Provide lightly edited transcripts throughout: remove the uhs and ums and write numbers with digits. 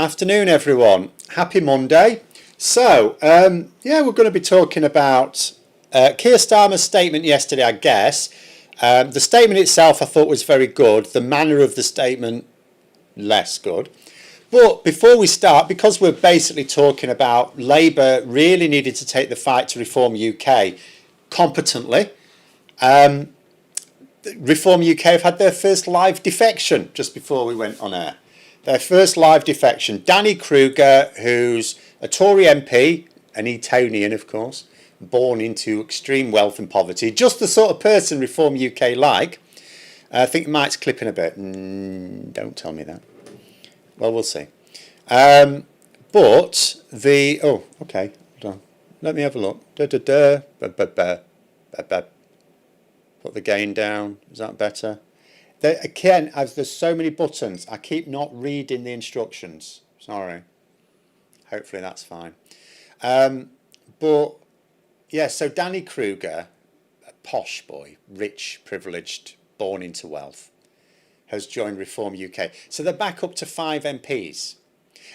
Afternoon, everyone. Happy Monday. So, yeah, we're going to be talking about Keir Starmer's statement yesterday, I guess. The statement itself I thought was very good. The manner of the statement, less good. But before we start, because we're basically talking about Labour really needed to take the fight to Reform UK competently, Reform UK have had their first live defection just before we went on air. Their first live defection. Danny Krueger, who's a Tory MP, an Etonian of course, born into extreme wealth and poverty, just the sort of person Reform UK like. I think Mike's clipping a bit. Don't tell me that. Well, we'll see. But the... Oh, okay. Hold on. Let me have a look. Put the gain down. Is that better? Again, as there's so many buttons, I keep not reading the instructions. Sorry. Hopefully that's fine. But, yeah, so Danny Krueger, a posh boy, rich, privileged, born into wealth, has joined Reform UK. So they're back up to 5 MPs.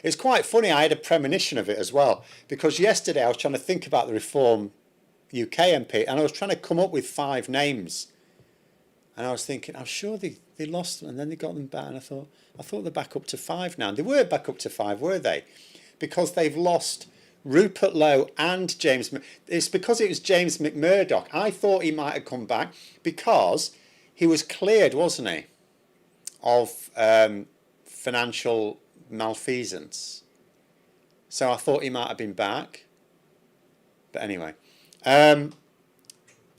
It's quite funny, I had a premonition of it as well, because yesterday I was trying to think about the Reform UK MP, and I was trying to come up with 5 names. And I was thinking, I'm sure they lost them and then they got them back. And I thought they're back up to 5 now. And they were back up to 5, were they? Because they've lost Rupert Lowe and James. It's because it was James McMurdoch. I thought he might have come back because he was cleared, wasn't he, of financial malfeasance. So I thought he might have been back. But anyway.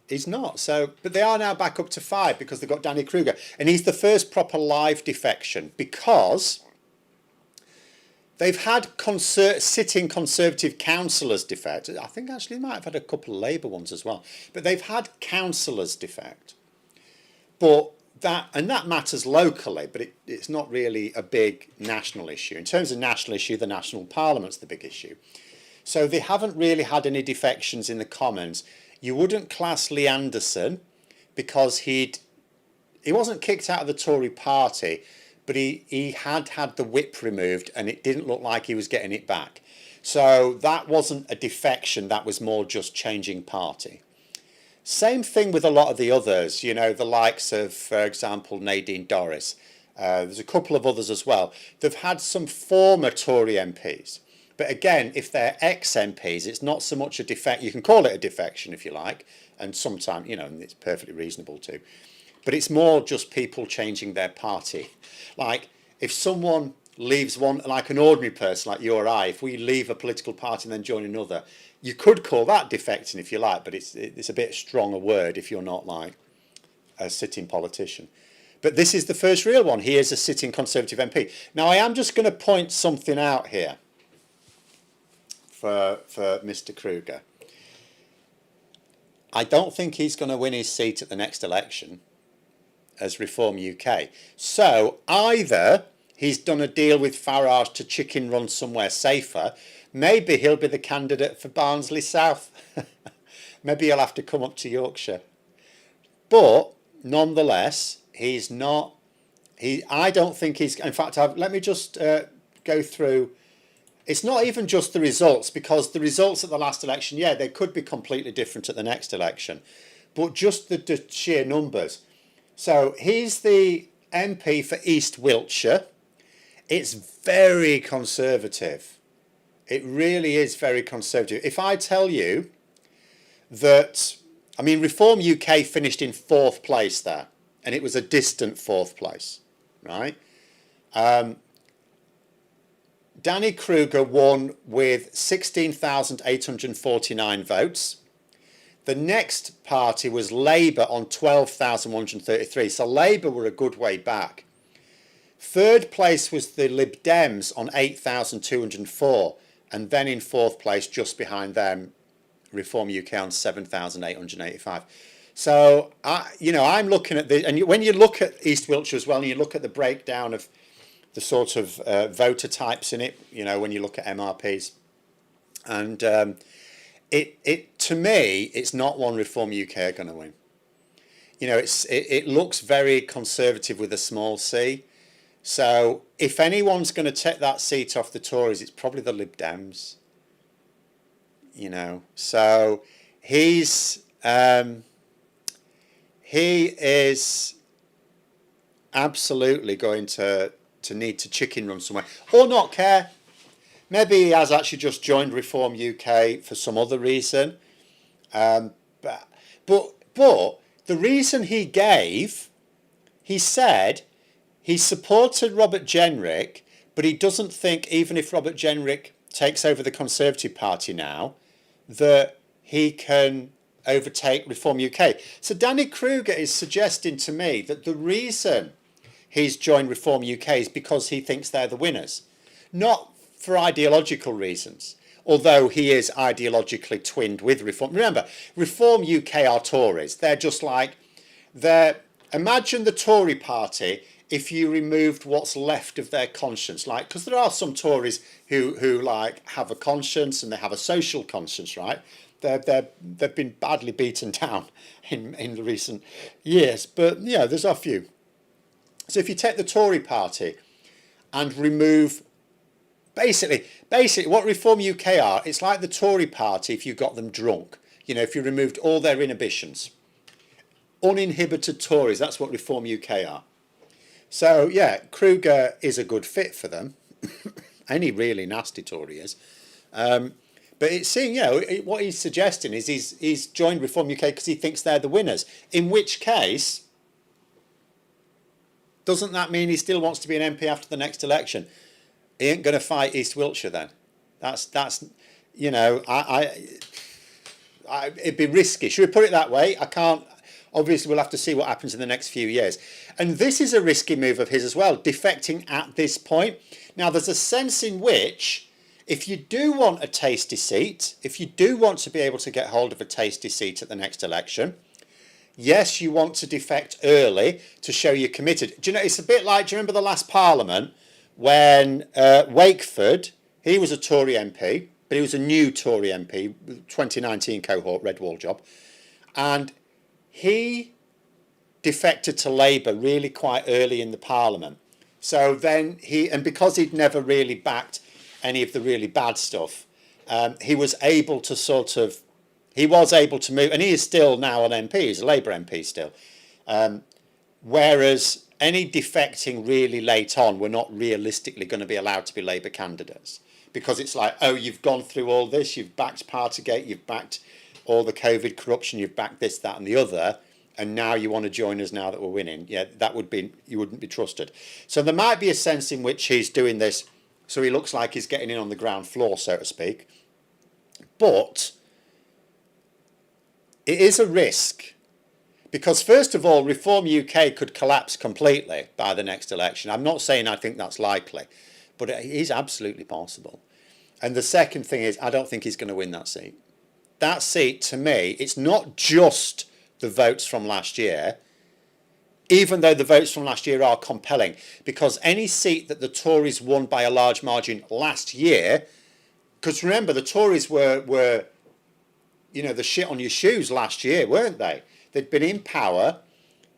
He's not. So, but they are now back up to 5 because they've got Danny Krueger. And he's the first proper live defection because they've had sitting Conservative councillors defect. I think actually they might have had a couple of Labour ones as well. But they've had councillors defect. But that matters locally, but it's not really a big national issue. In terms of national issue, the National Parliament's the big issue. So they haven't really had any defections in the Commons. You wouldn't class Lee Anderson because he wasn't kicked out of the Tory party, but he had the whip removed and it didn't look like he was getting it back. So that wasn't a defection, that was more just changing party. Same thing with a lot of the others, you know, the likes of, for example, Nadine Dorries. There's a couple of others as well. They've had some former Tory MPs. But again, if they're ex-MPs, it's not so much a defect. You can call it a defection if you like, and sometimes, you know, it's perfectly reasonable too. But it's more just people changing their party. Like if someone leaves one, like an ordinary person like you or I, if we leave a political party and then join another, you could call that defecting if you like, but it's a bit strong a word if you're not like a sitting politician. But this is the first real one. He is a sitting Conservative MP. Now, I am just going to point something out here. For Mr. Krueger. I don't think he's going to win his seat at the next election as Reform UK. So either he's done a deal with Farage to chicken run somewhere safer, maybe he'll be the candidate for Barnsley South. Maybe he'll have to come up to Yorkshire. But nonetheless, he's not. I don't think he's. In fact, let me just go through. It's not even just the results, because the results at the last election, yeah, they could be completely different at the next election, but just the sheer numbers. So he's the MP for East Wiltshire. It's very conservative. It really is very conservative. If I tell you that, I mean, Reform UK finished in 4th place there, and it was a distant 4th place, right? Danny Krueger won with 16,849 votes. The next party was Labour on 12,133. So Labour were a good way back. 3rd place was the Lib Dems on 8,204. And then in 4th place, just behind them, Reform UK on 7,885. So, I'm looking at this. And when you look at East Wiltshire as well, and you look at the breakdown of the sort of voter types in it, you know, when you look at MRPs, and it to me, it's not one Reform UK are going to win. You know, it looks very conservative with a small c. So if anyone's going to take that seat off the Tories, it's probably the Lib Dems. You know, so he is absolutely going to need to chicken run somewhere or not care. Maybe he has actually just joined Reform UK for some other reason. But the reason he gave, he said he supported Robert Jenrick, but he doesn't think even if Robert Jenrick takes over the Conservative Party now, that he can overtake Reform UK. So Danny Krueger is suggesting to me that the reason he's joined Reform UK is because he thinks they're the winners, not for ideological reasons, although he is ideologically twinned with Reform. Remember, Reform UK are Tories. They're just like, imagine the Tory party if you removed what's left of their conscience, like, because there are some Tories who like have a conscience and they have a social conscience, right? They've been badly beaten down in the recent years, but yeah, there's a few. So if you take the Tory party and remove basically what Reform UK are, it's like the Tory party if you got them drunk. You know, if you removed all their inhibitions. Uninhibited Tories, that's what Reform UK are. So yeah, Krueger is a good fit for them. Any really nasty Tory is. But it seems, you know, what he's suggesting is he's joined Reform UK because he thinks they're the winners. In which case, doesn't that mean he still wants to be an MP after the next election? He ain't going to fight East Wiltshire then. That's you know, it'd be risky. Should we put it that way? I can't. Obviously, we'll have to see what happens in the next few years. And this is a risky move of his as well, defecting at this point. Now, there's a sense in which if you do want a tasty seat, if you do want to be able to get hold of a tasty seat at the next election, yes, you want to defect early to show you're committed. Do you know, it's a bit like, do you remember the last Parliament when Wakeford, he was a Tory MP, but he was a new Tory MP, 2019 cohort, red wall job, and he defected to Labour really quite early in the Parliament. So then and because he'd never really backed any of the really bad stuff, he was able to move, and he is still now an MP, he's a Labour MP still. Whereas any defecting really late on were not realistically going to be allowed to be Labour candidates. Because it's like, oh, you've gone through all this, you've backed Partygate, you've backed all the COVID corruption, you've backed this, that and the other, and now you want to join us now that we're winning. Yeah, you wouldn't be trusted. So there might be a sense in which he's doing this so he looks like he's getting in on the ground floor, so to speak. But it is a risk because, first of all, Reform UK could collapse completely by the next election. I'm not saying I think that's likely, but it is absolutely possible. And the second thing is, I don't think he's going to win that seat. That seat, to me, it's not just the votes from last year, even though the votes from last year are compelling, because any seat that the Tories won by a large margin last year, because remember, the Tories were, you know, the shit on your shoes last year, weren't they? They'd been in power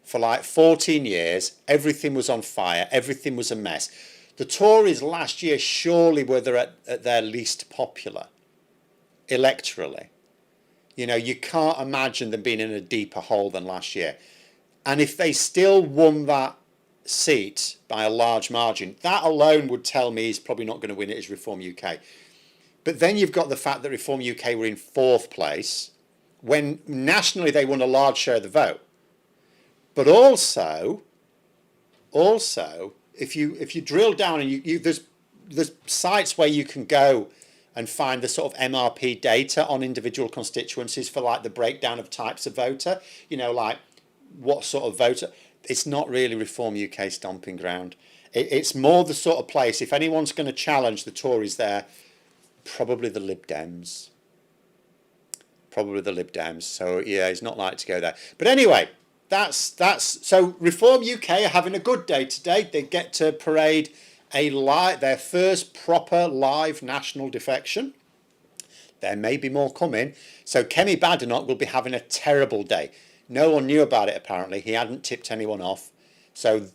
for like 14 years. Everything was on fire. Everything was a mess. The Tories last year surely were at their least popular electorally. You know, you can't imagine them being in a deeper hole than last year. And if they still won that seat by a large margin, that alone would tell me he's probably not going to win it as Reform UK. But then you've got the fact that Reform UK were in 4th place when nationally they won a large share of the vote. But also, if you drill down and there's sites where you can go and find the sort of MRP data on individual constituencies for like the breakdown of types of voter, you know, like what sort of voter. It's not really Reform UK stomping ground. It's more the sort of place, if anyone's going to challenge the Tories there, probably the Lib Dems. So yeah, he's not likely to go there. But anyway, that's so Reform UK are having a good day today. They get to parade their first proper live national defection. There may be more coming. So Kemi Badenoch will be having a terrible day. No one knew about it apparently. He hadn't tipped anyone off. So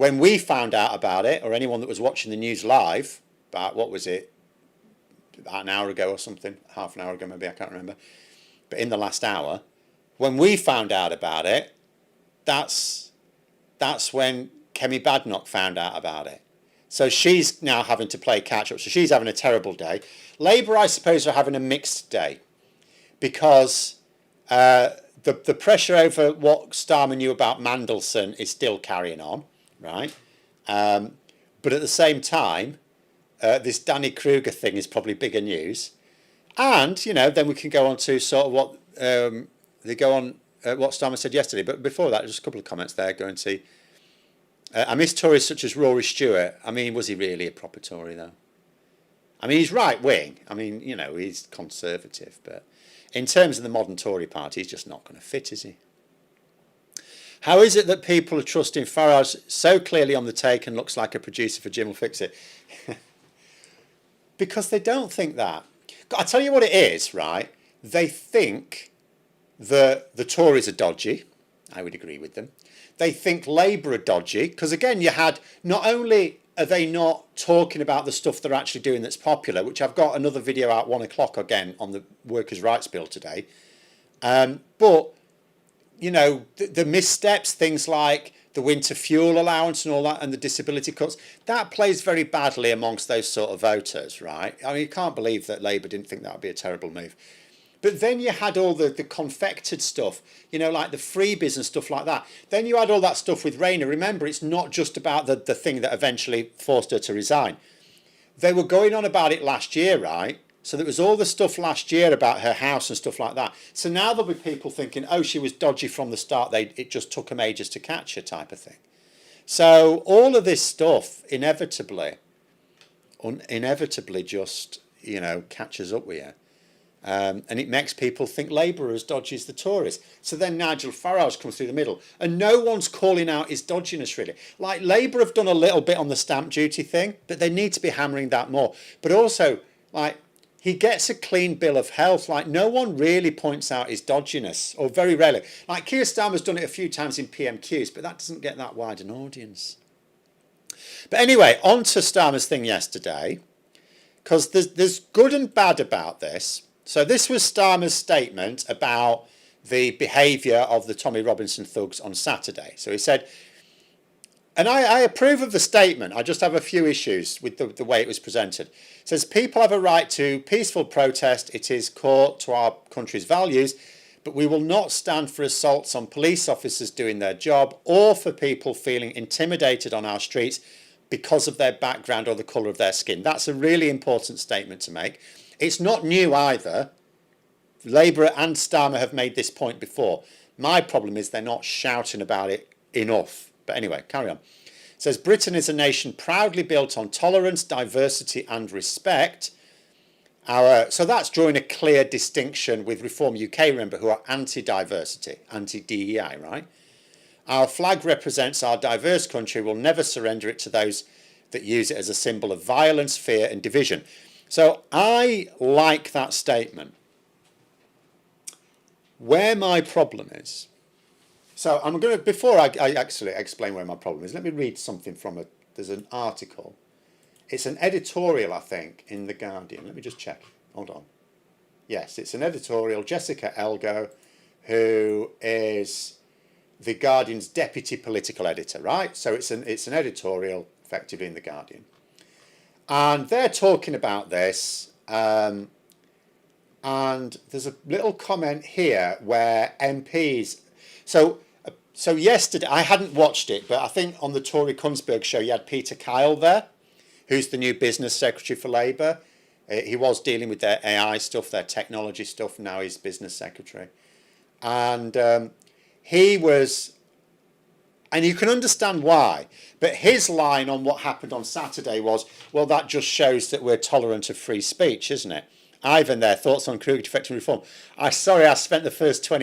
when we found out about it, or anyone that was watching the news live, about, what was it, about an hour ago or something, half an hour ago maybe, I can't remember, but in the last hour, when we found out about it, that's when Kemi Badenoch found out about it. So she's now having to play catch up. So she's having a terrible day. Labour, I suppose, are having a mixed day, because the pressure over what Starmer knew about Mandelson is still carrying on, right? But at the same time, this Danny Krueger thing is probably bigger news. And, you know, then we can go on to sort of what what Starmer said yesterday. But before that, just a couple of comments there. Go and see. I miss Tories such as Rory Stewart. I mean, was he really a proper Tory, though? I mean, he's right wing. I mean, you know, he's conservative. But in terms of the modern Tory party, he's just not going to fit, is he? How is it that people are trusting Farage so clearly on the take and looks like a producer for Jim Will Fix It? Because they don't think that. I tell you what it is, right? They think that the Tories are dodgy. I would agree with them. They think Labour are dodgy, because again, you had, not only are they not talking about the stuff they're actually doing that's popular, which I've got another video out 1 o'clock again on the Workers' Rights Bill today, but, you know, the missteps, things like the winter fuel allowance and all that, and the disability cuts, that plays very badly amongst those sort of voters, right? I mean, you can't believe that Labour didn't think that would be a terrible move. But then you had all the confected stuff, you know, like the freebies and stuff like that. Then you had all that stuff with Rayner. Remember, it's not just about the thing that eventually forced her to resign. They were going on about it last year, right? So there was all the stuff last year about her house and stuff like that. So now there'll be people thinking, oh, she was dodgy from the start. It just took them ages to catch her, type of thing. So all of this stuff inevitably just, you know, catches up with you. And it makes people think Labour are as dodgy as the Tories. So then Nigel Farage comes through the middle, and no one's calling out his dodginess, really. Like, Labour have done a little bit on the stamp duty thing, but they need to be hammering that more. But also, like, he gets a clean bill of health. Like, no one really points out his dodginess, or very rarely. Like, Keir Starmer's done it a few times in PMQs, but that doesn't get that wide an audience. But anyway, on to Starmer's thing yesterday, because there's good and bad about this. So this was Starmer's statement about the behaviour of the Tommy Robinson thugs on Saturday. So he said, and I approve of the statement, I just have a few issues with the way it was presented. It says, people have a right to peaceful protest. It is core to our country's values, but we will not stand for assaults on police officers doing their job, or for people feeling intimidated on our streets because of their background or the colour of their skin. That's a really important statement to make. It's not new either. Labour and Starmer have made this point before. My problem is they're not shouting about it enough. But anyway, carry on. It says, Britain is a nation proudly built on tolerance, diversity and respect. So that's drawing a clear distinction with Reform UK, remember, who are anti-diversity, anti-DEI, right? Our flag represents our diverse country. We'll never surrender it to those that use it as a symbol of violence, fear and division. So I like that statement. Where my problem is, so I'm going to, before I actually explain where my problem is, let me read something from there's an article. It's an editorial, I think, in The Guardian. Let me just check. Hold on. Yes, it's an editorial. Jessica Elgo, who is The Guardian's deputy political editor, right? So it's an editorial, effectively, in The Guardian. And they're talking about this, and there's a little comment here where MPs... So yesterday, I hadn't watched it, but I think on the Tory Kunzberg show, you had Peter Kyle there, who's the new business secretary for Labour. He was dealing with their AI stuff, their technology stuff, now he's business secretary. And he was... And you can understand why. But his line on what happened on Saturday was, well, that just shows that we're tolerant of free speech, isn't it? Ivan there, thoughts on Krueger defecting reform. Sorry, I spent the first 10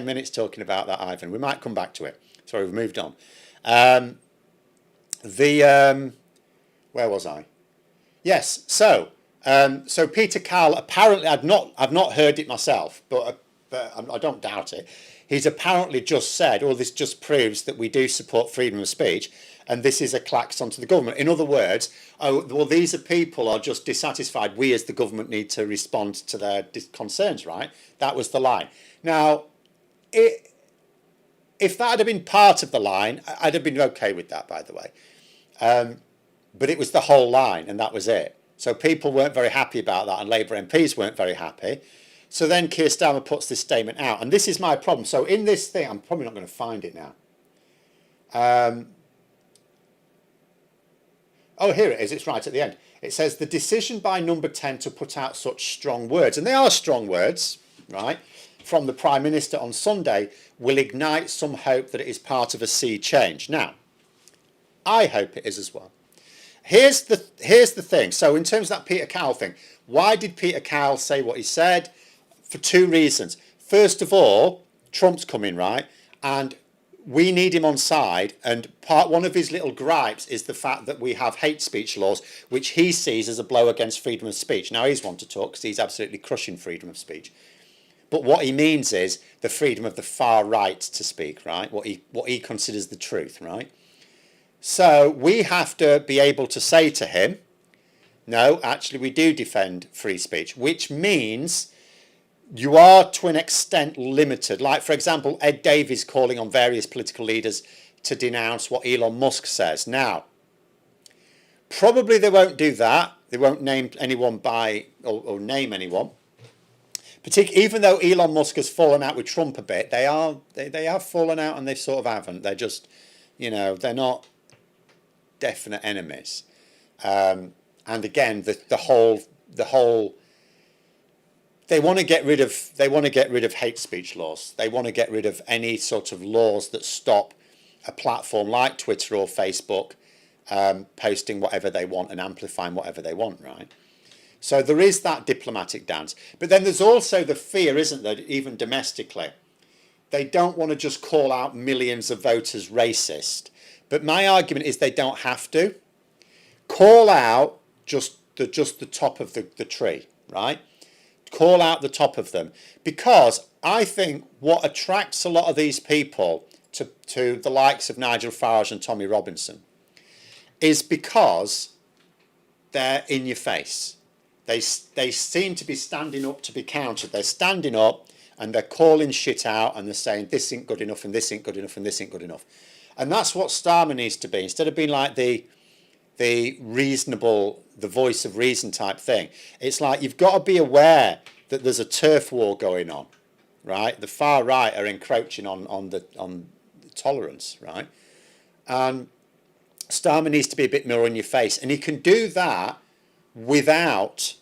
minutes talking about that, Ivan. We might come back to it. Sorry, we've moved on. Where was I? Yes, so Peter Kyle, apparently, I've not heard it myself, but I don't doubt it. He's apparently just said, oh, this just proves that we do support freedom of speech. and this is a klaxon to the government. In other words, oh, well, these are people are just dissatisfied. We as the government need to respond to their concerns, right? That was the line. Now, if that had been part of the line, I'd have been okay with that, by the way. But it was the whole line, and that was it. So people weren't very happy about that, and Labour MPs weren't very happy. So then Keir Starmer puts this statement out, and this is my problem. So in this thing, I'm probably not going to find it now. Oh, here it is. It's right at the end. It says the decision by number 10 to put out such strong words, and they are strong words, right, from the Prime Minister on Sunday will ignite some hope that it is part of a sea change. Now, I hope it is as well. Here's the thing. So in terms of that Peter Cowell thing, why did Peter Cowell say what he said? For two reasons. First of all, Trump's coming, right? And we need him on side, and one of his little gripes is the fact that we have hate speech laws, which he sees as a blow against freedom of speech. Now, he's one to talk because he's absolutely crushing freedom of speech. But what he means is the freedom of the far right to speak, right? What he considers the truth, right? So we have to be able to say to him, no, actually we do defend free speech, which means you are to an extent limited. Like, for example, Ed Davies calling on various political leaders to denounce what Elon Musk says. Now, probably they won't do that. They won't name anyone by or name anyone. Even though Elon Musk has fallen out with Trump a bit, they have fallen out, and they sort of haven't. They're just, they're not definite enemies. And again, the whole they want to get rid of hate speech laws. They want to get rid of any sort of laws that stop a platform like Twitter or Facebook posting whatever they want and amplifying whatever they want, right? So there is that diplomatic dance. But then there's also the fear, isn't there, even domestically? They don't want to just call out millions of voters racist. But my argument is they don't have to. Call out just the top of the tree, right? Call out the top of them. Because I think what attracts a lot of these people to the likes of Nigel Farage and Tommy Robinson is because they're in your face. They seem to be standing up to be countered. They're standing up and they're calling shit out, and they're saying this ain't good enough and this ain't good enough and this ain't good enough. And that's what Starmer needs to be. Instead of being like the reasonable, the voice of reason type thing, it's like you've got to be aware that there's a turf war going on, right? The far right are encroaching on the tolerance, right? And Starmer needs to be a bit more in your face, and he can do that without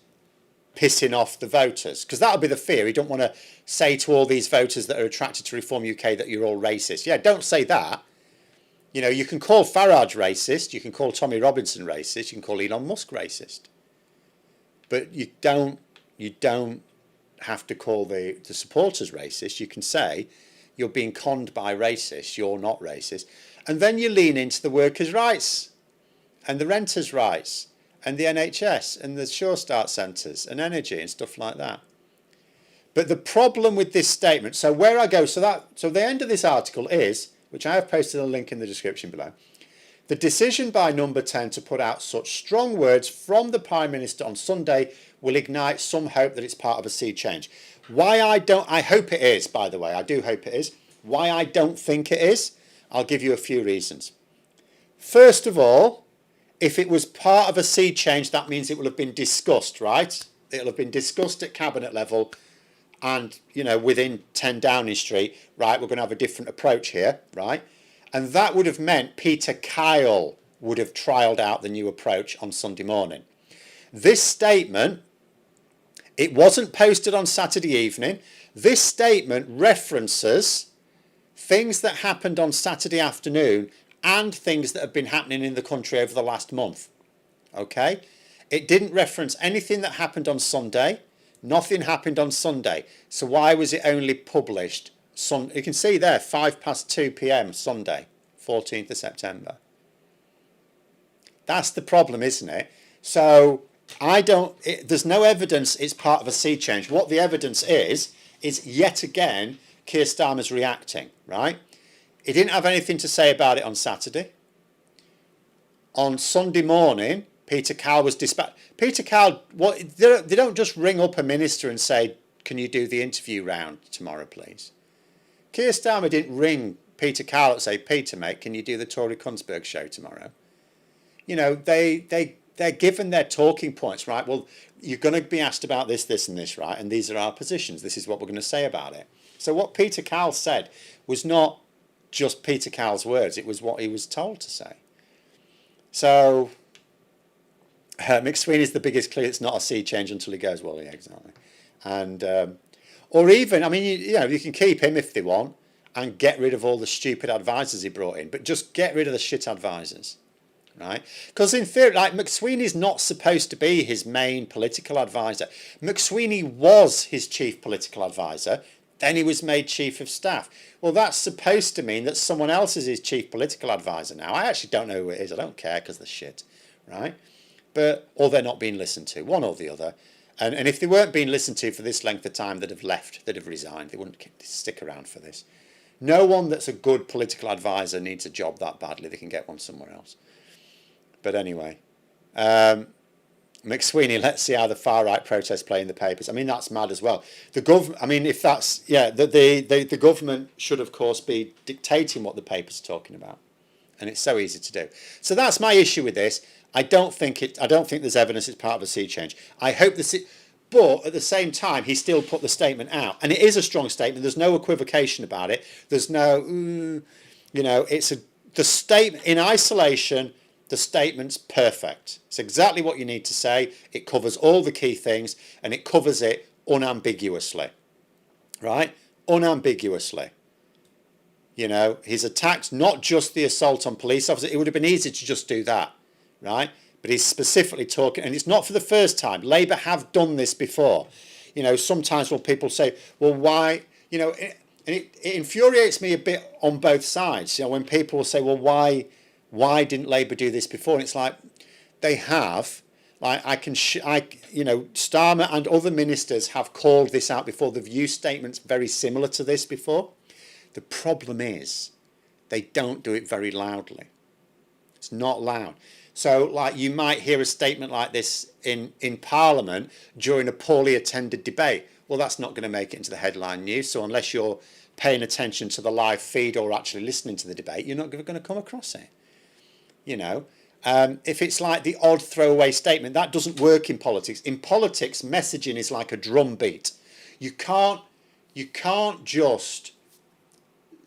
pissing off the voters, because that'll be the fear. He don't want to say to all these voters that are attracted to Reform UK that you're all racist. Yeah, don't say that. You can call Farage racist, you can call Tommy Robinson racist, you can call Elon Musk racist, but you don't have to call the supporters racist. You can say you're being conned by racists, you're not racist, and then you lean into the workers' rights and the renters' rights and the NHS and the Sure Start centres and energy and stuff like that. But the problem with this statement, so where I go, so the end of this article is, which I have posted a link in the description below, the decision by number 10 to put out such strong words from the Prime Minister on Sunday will ignite some hope that it's part of a sea change. I hope it is, by the way, I do hope it is. Why I don't think it is, I'll give you a few reasons. First of all, if it was part of a sea change, that means it will have been discussed, right? It'll have been discussed at cabinet level, and within 10 Downing Street, right, we're going to have a different approach here, right? And that would have meant Peter Kyle would have trialled out the new approach on Sunday morning. This statement, it wasn't posted on Saturday evening. This statement references things that happened on Saturday afternoon and things that have been happening in the country over the last month, okay? It didn't reference anything that happened on Sunday. Nothing happened on Sunday. So why was it only published? You can see there, 2 p.m. Sunday, 14th of September. That's the problem, isn't it? So there's no evidence it's part of a sea change. What the evidence is yet again, Keir Starmer's reacting, right? He didn't have anything to say about it on Saturday. on Sunday morning, Peter Cowell was dispatched. Peter Cowell, they don't just ring up a minister and say, can you do the interview round tomorrow, please? Keir Starmer didn't ring Peter Cowell and say, Peter, mate, can you do the Tory Kunzberg show tomorrow? You know, they're given their talking points, right? Well, you're going to be asked about this, this and this, right? And these are our positions. This is what we're going to say about it. So what Peter Cowell said was not just Peter Cowell's words. It was what he was told to say. So McSweeney's the biggest clue. It's not a sea change until he goes, well, yeah, exactly. And, or even, I mean, you know, you can keep him if they want and get rid of all the stupid advisors he brought in, but just get rid of the shit advisors. Right? Because in theory, like, McSweeney's not supposed to be his main political advisor. McSweeney was his chief political advisor, then he was made chief of staff. Well, that's supposed to mean that someone else is his chief political advisor now. I actually don't know who it is. I don't care because they're shit, right? But, or they're not being listened to, one or the other. And if they weren't being listened to for this length of time, they'd have left, they'd have resigned. They wouldn't stick around for this. No one that's a good political advisor needs a job that badly. They can get one somewhere else. But anyway, McSweeney, let's see how the far right protests play in the papers. I mean, that's mad as well. The government, I mean, if that's, yeah, the government should, of course, be dictating what the paper's talking about. And it's so easy to do. So that's my issue with this. I don't think there's evidence it's part of a sea change. I hope but at the same time, he still put the statement out. And it is a strong statement. There's no equivocation about it. There's no, you know, the statement in isolation. The statement's perfect. It's exactly what you need to say. It covers all the key things and it covers it unambiguously, right? Unambiguously. You know, he's attacked not just the assault on police officers. It would have been easy to just do that, right? But he's specifically talking, and it's not for the first time. Labour have done this before. You know, sometimes when people say, well, why, you know, it infuriates me a bit on both sides. You know, when people will say, well, why didn't Labour do this before? And it's like, they have. Like, you know, Starmer and other ministers have called this out before. They've used statements very similar to this before. The problem is they don't do it very loudly. It's not loud. So, like, you might hear a statement like this in Parliament during a poorly attended debate. Well, that's not going to make it into the headline news. So unless you're paying attention to the live feed or actually listening to the debate, you're not going to come across it. You know, if it's like the odd throwaway statement, that doesn't work in politics. In politics, messaging is like a drumbeat. You can't just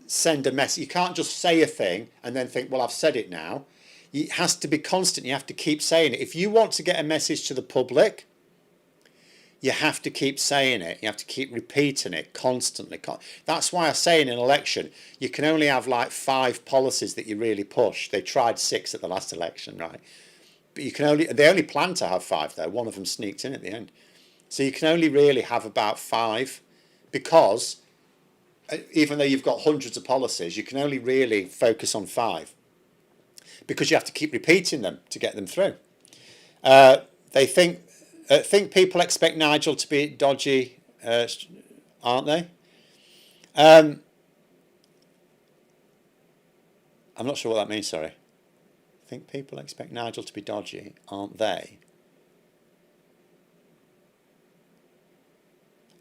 send a message. You can't just say a thing and then think, well, I've said it now. It has to be constant. You have to keep saying it. If you want to get a message to the public, you have to keep saying it. You have to keep repeating it constantly. That's why I say in an election, you can only have like 5 policies that you really push. They tried 6 at the last election, right? But they only plan to have 5 though. One of them sneaked in at the end. So you can only really have about 5 because even though you've got hundreds of policies, you can only really focus on 5 because you have to keep repeating them to get them through. They think people expect Nigel to be dodgy, aren't they? I'm not sure what that means, sorry. Think people expect Nigel to be dodgy, aren't they?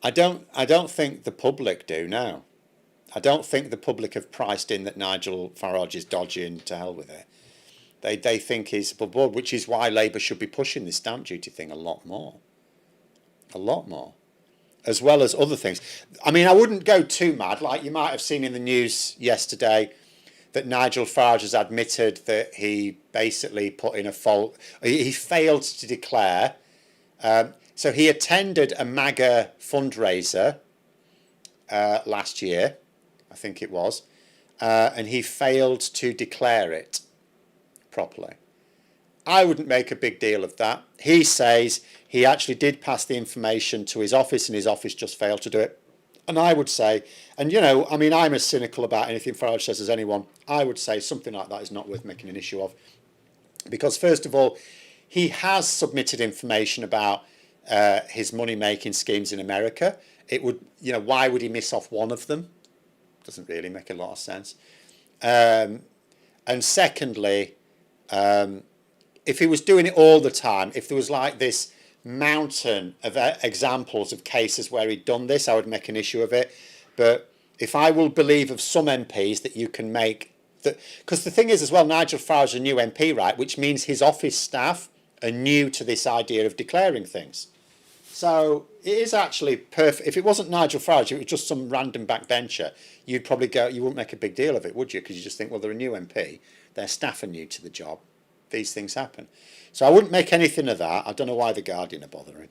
I don't think the public do now. I don't think the public have priced in that Nigel Farage is dodgy and to hell with it. They think he's above board, which is why Labour should be pushing this stamp duty thing a lot more. A lot more. As well as other things. I mean, I wouldn't go too mad. Like you might have seen in the news yesterday that Nigel Farage has admitted that he basically put in a fault. He failed to declare. So he attended a MAGA fundraiser last year, I think it was, and he failed to declare it properly. I wouldn't make a big deal of that. He says he actually did pass the information to his office and his office just failed to do it. And I would say, and you know, I mean, I'm as cynical about anything Farage says as anyone. I would say something like that is not worth making an issue of. Because first of all, he has submitted information about his money-making schemes in America. It would, you know, why would he miss off one of them? Doesn't really make a lot of sense. And secondly, if he was doing it all the time, if there was like this mountain of examples of cases where he'd done this, I would make an issue of it. But if I will believe of some MPs that you can make that, because the thing is as well, Nigel Farage is a new MP, right, which means his office staff are new to this idea of declaring things. So it is actually perfect. If it wasn't Nigel Farage, if it was just some random backbencher, you'd probably go, you wouldn't make a big deal of it, would you? Because you just think, well, they're a new MP, their staff are new to the job, these things happen. So I wouldn't make anything of that. I don't know why the Guardian are bothering.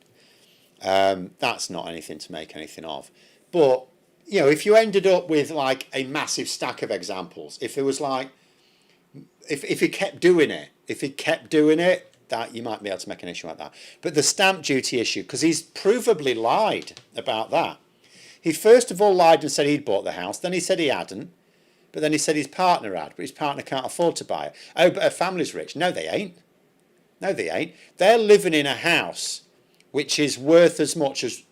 That's not anything to make anything of. But, you know, if you ended up with like a massive stack of examples, if it was like, if he kept doing it, that you might be able to make an issue like that. But the stamp duty issue, because he's provably lied about that. He first of all lied and said he'd bought the house, then he said he hadn't, but then he said his partner had, but his partner can't afford to buy it. Oh, but her family's rich. No, they ain't. No, they ain't. They're living in a house which is worth as much as,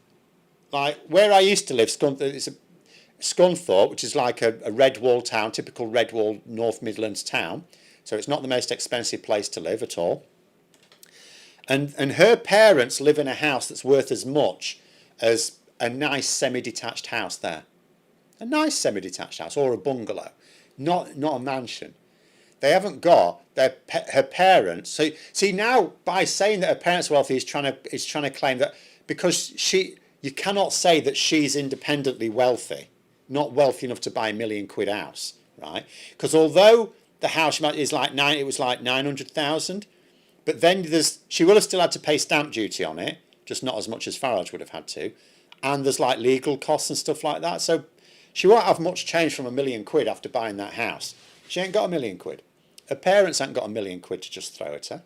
like, where I used to live, Scunthorpe, which is like a red wall town, typical red wall North Midlands town. So it's not the most expensive place to live at all. And her parents live in a house that's worth as much as a nice semi-detached house there. A nice semi-detached house or a bungalow, not a mansion. They haven't got her parents. So see, now by saying that her parents are wealthy, is trying to claim that because you cannot say that she's independently wealthy, not wealthy enough to buy £1 million house, right? Because although the house is like it was like 900,000, but then she will have still had to pay stamp duty on it, just not as much as Farage would have had to, and there's like legal costs and stuff like that. So she won't have much change from £1 million after buying that house. She ain't got £1 million. Her parents ain't got £1 million to just throw at her.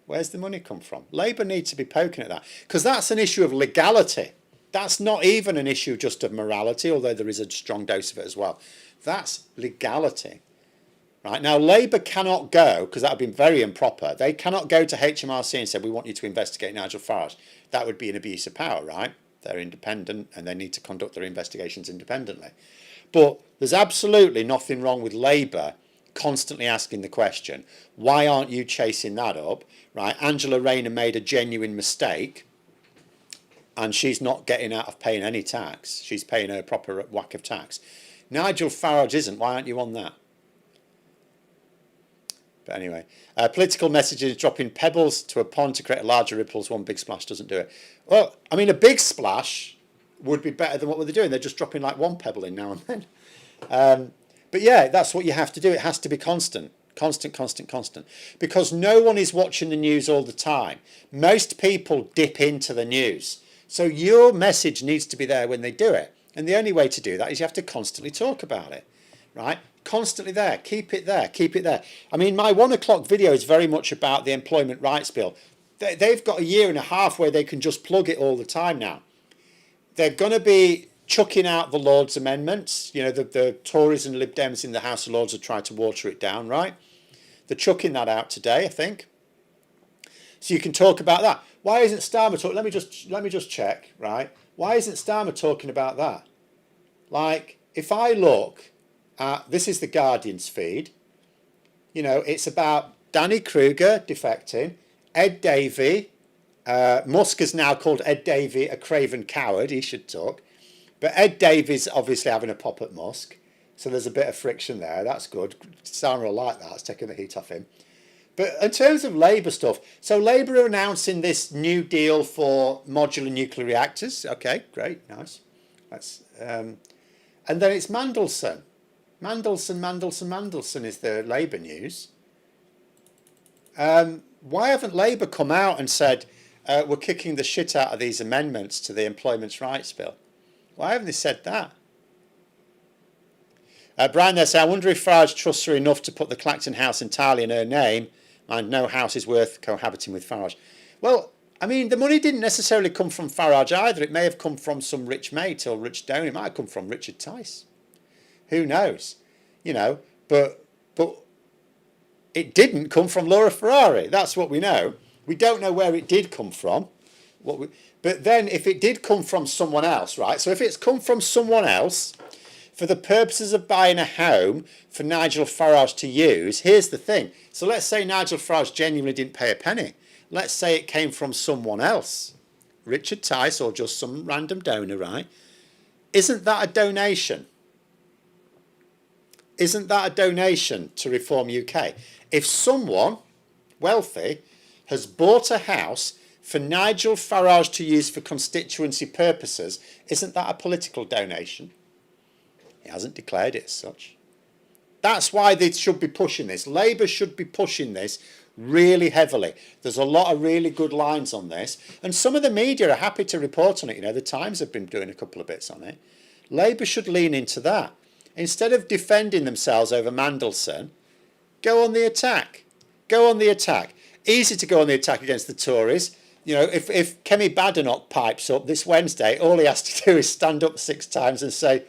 Where's the money come from? Labour needs to be poking at that, because that's an issue of legality. That's not even an issue just of morality, although there is a strong dose of it as well. That's legality. Right, now Labour cannot go, because that would be very improper, they cannot go to HMRC and say, we want you to investigate Nigel Farage. That would be an abuse of power, right? They're independent and they need to conduct their investigations independently. But there's absolutely nothing wrong with Labour constantly asking the question, why aren't you chasing that up? Right, Angela Rayner made a genuine mistake and she's not getting out of paying any tax. She's paying a proper whack of tax. Nigel Farage isn't. Why aren't you on that? But anyway, political messages dropping pebbles to a pond to create a larger ripples. One big splash doesn't do it. Well, I mean, a big splash would be better than what they're doing. They're just dropping like one pebble in now and then. But yeah, that's what you have to do. It has to be constant. Constant. Because no one is watching the news all the time. Most people dip into the news. So your message needs to be there when they do it. And the only way to do that is you have to constantly talk about it. Right? Constantly there. Keep it there. Keep it there. I mean, my 1 o'clock video is very much about the Employment Rights Bill. They've got a year and a half where they can just plug it all the time now. They're going to be chucking out the Lords amendments. You know, the Tories and Lib Dems in the House of Lords have tried to water it down, right? They're chucking that out today, I think. So you can talk about that. Why isn't Starmer talking? Let me just check, right? Why isn't Starmer talking about that? Like, if I look at, this is the Guardian's feed, you know, it's about Danny Krueger defecting, Ed Davey, Musk has now called Ed Davey a craven coward, he should talk, but Ed Davey's obviously having a pop at Musk, so there's a bit of friction there, that's good. Starmer will like that, it's taking the heat off him. But in terms of Labour stuff, so Labour are announcing this new deal for modular nuclear reactors. Okay, great, nice. That's, and then it's Mandelson. Mandelson is the Labour news. Why haven't Labour come out and said, we're kicking the shit out of these amendments to the Employment Rights Bill? Why haven't they said that? Brian there says, I wonder if Farage trusts her enough to put the Clacton house entirely in her name, and no house is worth cohabiting with Farage. Well, I mean, the money didn't necessarily come from Farage either. It may have come from some rich mate or rich donor. It might have come from Richard Tice. Who knows? You know, but it didn't come from Laura Ferrari. That's what we know. We don't know where it did come from. But then if it did come from someone else, right? So if it's come from someone else, For the purposes of buying a home for Nigel Farage to use, here's the thing. So let's say Nigel Farage genuinely didn't pay a penny. Let's say it came from someone else, Richard Tice or just some random donor, right? Isn't that a donation? Isn't that a donation to Reform UK? If someone wealthy has bought a house for Nigel Farage to use for constituency purposes, isn't that a political donation? He hasn't declared it as such. That's why they should be pushing this. Labour should be pushing this really heavily. There's a lot of really good lines on this, and some of the media are happy to report on it. You know, the Times have been doing a couple of bits on it. Labour should lean into that. Instead of defending themselves over Mandelson, go on the attack. Go on the attack. Easy to go on the attack against the Tories. You know, if Kemi Badenoch pipes up this Wednesday, all he has to do is stand up 6 times and say,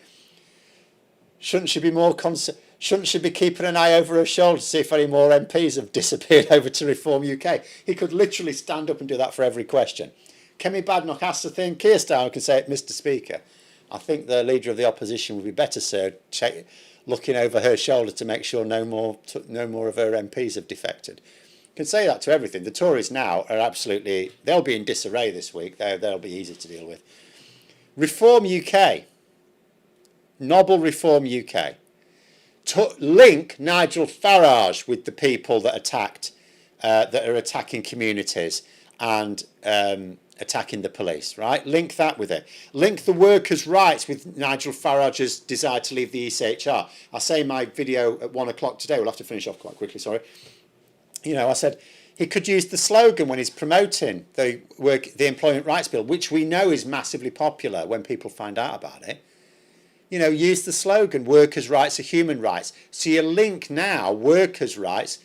shouldn't she be keeping an eye over her shoulder to see if any more MPs have disappeared over to Reform UK? He could literally stand up and do that for every question. Kemi Badenoch has to think. Keir Starmer can say, Mr. Speaker, I think the Leader of the Opposition would be better served looking over her shoulder to make sure no more of her MPs have defected. You can say that to everything. The Tories now are absolutely, they'll be in disarray this week. They'll be easy to deal with. Reform UK. Nobble Reform UK. Link Nigel Farage with the people that are attacking communities and attacking the police, right? Link that with it. Link the workers' rights with Nigel Farage's desire to leave the ECHR. I say in my video at 1 o'clock today, we'll have to finish off quite quickly, sorry. You know, I said he could use the slogan when he's promoting the Employment Rights Bill, which we know is massively popular when people find out about it. You know, use the slogan, workers' rights are human rights. So you link now workers' rights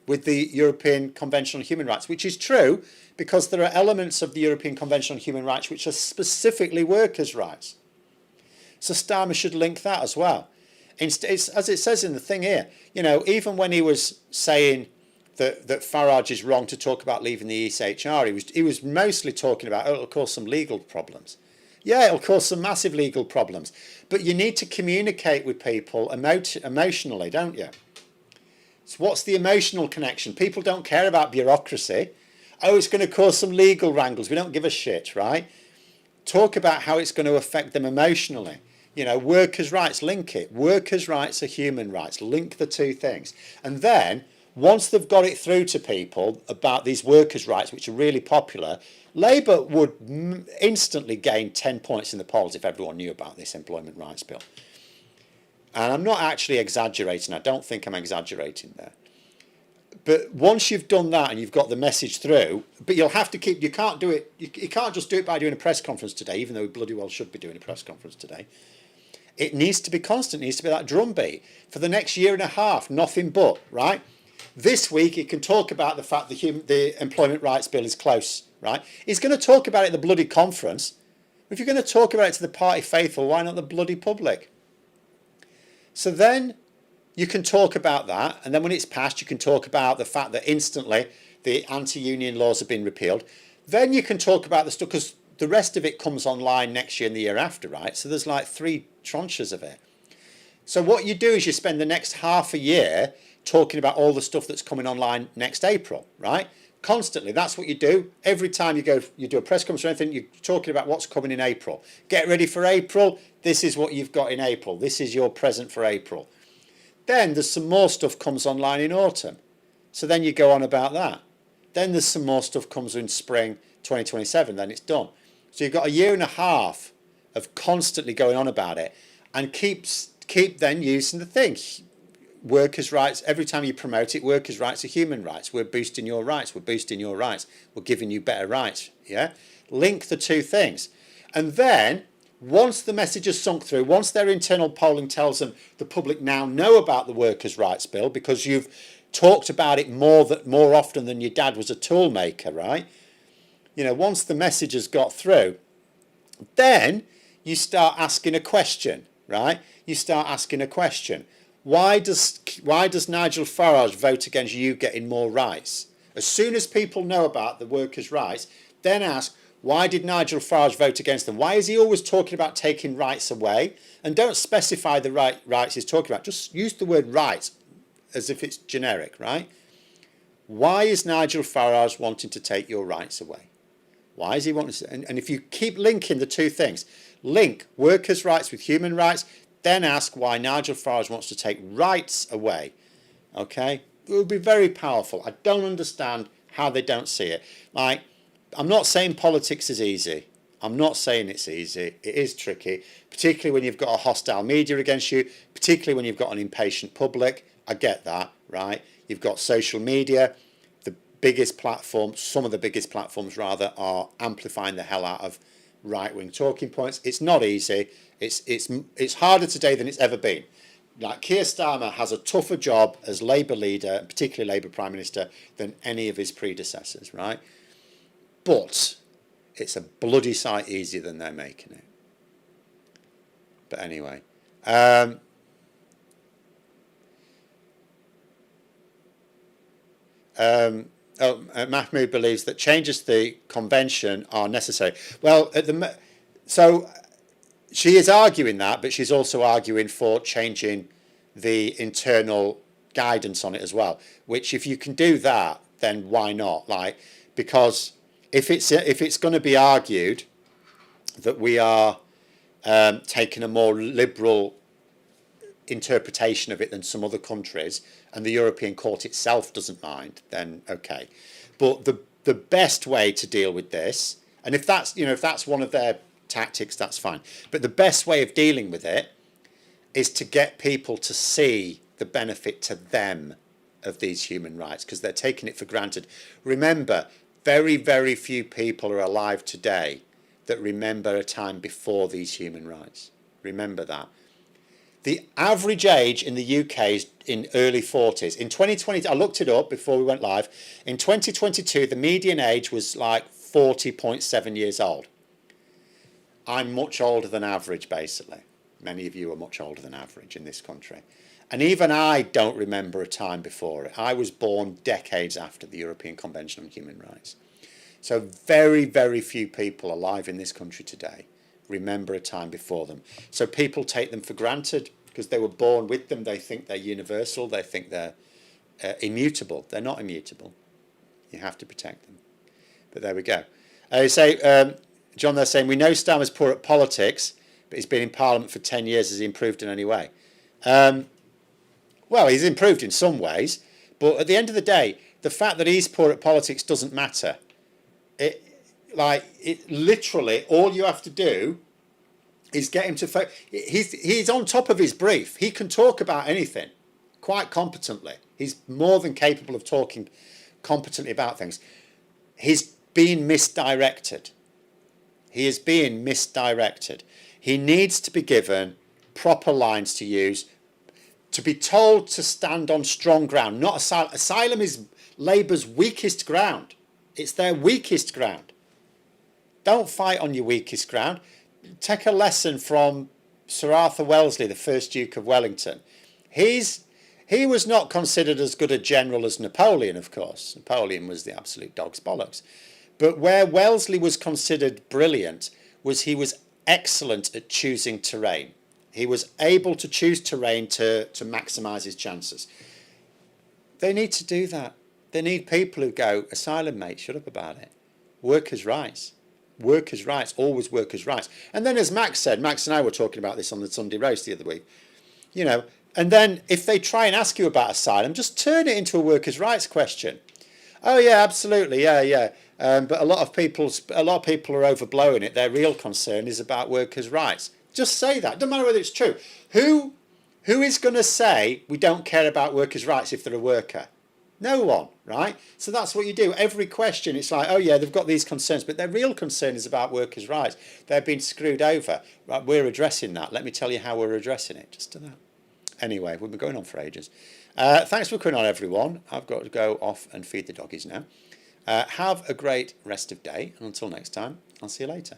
with the European Convention on Human Rights, which is true because there are elements of the European Convention on Human Rights which are specifically workers' rights. So Starmer should link that as well. It's, as it says in the thing here, you know, even when he was saying that Farage is wrong to talk about leaving the ECHR, he was mostly talking about, oh, it'll cause some legal problems. Yeah, it'll cause some massive legal problems. But you need to communicate with people emotionally, don't you? So what's the emotional connection? People don't care about bureaucracy. Oh, it's going to cause some legal wrangles. We don't give a shit, right? Talk about how it's going to affect them emotionally. You know, workers' rights, link it. Workers' rights are human rights. Link the two things. And then, once they've got it through to people about these workers' rights, which are really popular, Labour would instantly gain 10 points in the polls if everyone knew about this Employment Rights Bill. And I'm not actually exaggerating. I don't think I'm exaggerating there. But once you've done that and you've got the message through, but you'll have to keep, you can't do it, you can't just do it by doing a press conference today, even though we bloody well should be doing a press conference today. It needs to be constant, it needs to be that drumbeat. For the next year and a half, nothing but, right? This week, he can talk about the fact that the Employment Rights Bill is close, right? He's going to talk about it at the bloody conference. If you're going to talk about it to the party faithful, why not the bloody public? So then you can talk about that, and then when it's passed, you can talk about the fact that instantly the anti-union laws have been repealed. Then you can talk about the stuff, because the rest of it comes online next year and the year after, right? So there's like 3 tranches of it. So what you do is you spend the next half a year talking about all the stuff that's coming online next April, right? Constantly, that's what you do. Every time you do a press conference or anything, you're talking about what's coming in April. Get ready for April. This is what you've got in April. This is your present for April. Then there's some more stuff comes online in autumn. So then you go on about that. Then there's some more stuff comes in spring 2027, then it's done. So you've got a year and a half of constantly going on about it, and keep then using the thing. Workers' rights, every time you promote it, workers' rights are human rights. We're boosting your rights, we're boosting your rights, we're giving you better rights, yeah? Link the two things. And then, once the message has sunk through, once their internal polling tells them the public now know about the Workers' Rights Bill because you've talked about it more often than your dad was a tool maker, right? You know, once the message has got through, then you start asking a question, right? You start asking a question. Why does Nigel Farage vote against you getting more rights? As soon as people know about the workers' rights, then ask, Why did Nigel Farage vote against them? Why is he always talking about taking rights away? And don't specify the rights he's talking about. Just use the word rights as if it's generic, right? Why is Nigel Farage wanting to take your rights away? Why is he wanting to? And if you keep linking the two things, link workers' rights with human rights, then ask why Nigel Farage wants to take rights away. Okay? It would be very powerful. I don't understand how they don't see it. Like, I'm not saying politics is easy. I'm not saying it's easy. It is tricky, particularly when you've got a hostile media against you, particularly when you've got an impatient public. I get that, right? You've got social media. The biggest platform, some of the biggest platforms rather, are amplifying the hell out of right-wing talking points. It's not easy. It's harder today than it's ever been. Like, Keir Starmer has a tougher job as Labour leader, particularly Labour Prime Minister, than any of his predecessors, right? But it's a bloody sight easier than they're making it. But anyway. Mahmoud believes that changes to the convention are necessary. Well, so she is arguing that, but she's also arguing for changing the internal guidance on it as well. Which, if you can do that, then why not? Like, because if it's going to be argued that we are taking a more liberal interpretation of it than some other countries, and the European Court itself doesn't mind, then okay. But the best way to deal with this, and if that's one of their tactics, that's fine. But the best way of dealing with it is to get people to see the benefit to them of these human rights, because they're taking it for granted. Remember, very, very few people are alive today that remember a time before these human rights. Remember that. The average age in the UK is in early 40s. In 2020, I looked it up before we went live. In 2022, the median age was like 40.7 years old. I'm much older than average, basically. Many of you are much older than average in this country. And even I don't remember a time before it. I was born decades after the European Convention on Human Rights. So very, very few people alive in this country today remember a time before them. So people take them for granted because they were born with them. They think they're universal. They think they're immutable. They're not immutable. You have to protect them. But there we go. John, they're saying, we know Starmer's poor at politics, but he's been in Parliament for 10 years. Has he improved in any way? Well, he's improved in some ways, but at the end of the day, the fact that he's poor at politics doesn't matter. Literally, all you have to do is get him to... He's on top of his brief. He can talk about anything quite competently. He's more than capable of talking competently about things. He's being misdirected. He is being misdirected. He needs to be given proper lines to use, to be told to stand on strong ground, not asylum. Asylum is Labour's weakest ground. It's their weakest ground. Don't fight on your weakest ground. Take a lesson from Sir Arthur Wellesley, the first Duke of Wellington. He was not considered as good a general as Napoleon, of course. Napoleon was the absolute dog's bollocks. But where Wellesley was considered brilliant was he was excellent at choosing terrain. He was able to choose terrain to maximise his chances. They need to do that. They need people who go, asylum, mate, shut up about it. Workers' rights. Workers' rights, always workers' rights. And then, as Max said, Max and I were talking about this on the Sunday roast the other week, and then if they try and ask you about asylum, just turn it into a workers' rights question. Oh yeah, absolutely, yeah. But a lot of people are overblowing it. Their real concern is about workers' rights. Just say that. Doesn't matter whether it's true. Who is going to say we don't care about workers' rights if they're a worker? No one, right? So that's what you do. Every question, it's like, oh yeah, they've got these concerns, but their real concern is about workers' rights. They're being screwed over. Right, we're addressing that. Let me tell you how we're addressing it. Just do that. Anyway, we've been going on for ages. Thanks for coming on, everyone. I've got to go off and feed the doggies now. Have a great rest of day, and until next time, I'll see you later.